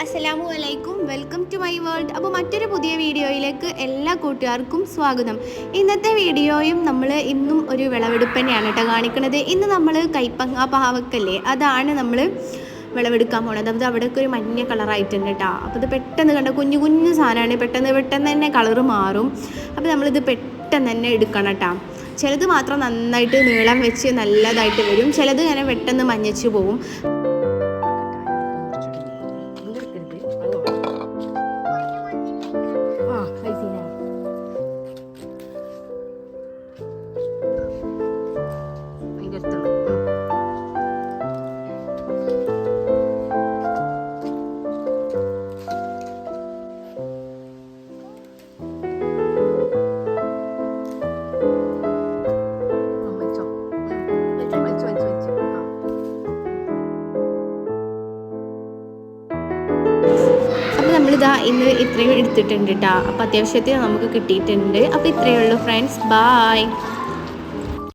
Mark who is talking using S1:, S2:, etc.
S1: അസ്സലാമു അലൈക്കും, welcome to my world. അപ്പോൾ മറ്റൊരു പുതിയ വീഡിയോയിലേക്ക് എല്ലാ കൂട്ടുകാർക്കും സ്വാഗതം. ഇന്നത്തെ വീഡിയോയും നമ്മൾ ഇന്നും ഒരു വിളവെടുപ്പ് തന്നെയാണ് കേട്ടോ കാണിക്കുന്നത്. ഇന്ന് നമ്മൾ കൈപ്പങ്ങ പാവക്കല്ലേ, അതാണ് നമ്മൾ വിളവെടുക്കാൻ പോണത്. അത് അവിടെയൊക്കെ ഒരു മഞ്ഞ കളറായിട്ടുണ്ട് കേട്ടോ. അപ്പോൾ ഇത് പെട്ടെന്ന് കണ്ട കുഞ്ഞു കുഞ്ഞു സാധനമാണ്, പെട്ടെന്ന് തന്നെ കളറ് മാറും. അപ്പോൾ നമ്മളിത് പെട്ടെന്ന് തന്നെ എടുക്കണം കേട്ടോ. ചിലത് മാത്രം നന്നായിട്ട് നീളം വെച്ച് നല്ലതായിട്ട് വരും, ചിലത് ഇങ്ങനെ പെട്ടെന്ന് മഞ്ഞച്ച് പോവും. അപ്പോൾ നമ്മളിതാ ഇന്ന് ഇത്രയും എടുത്തിട്ടുണ്ട് കേട്ടോ. അപ്പോൾ അത്യാവശ്യത്തിന് നമുക്ക് കിട്ടിയിട്ടുണ്ട്. അപ്പോൾ ഇത്രയേ ഉള്ളൂ ഫ്രണ്ട്സ്, ബായ്.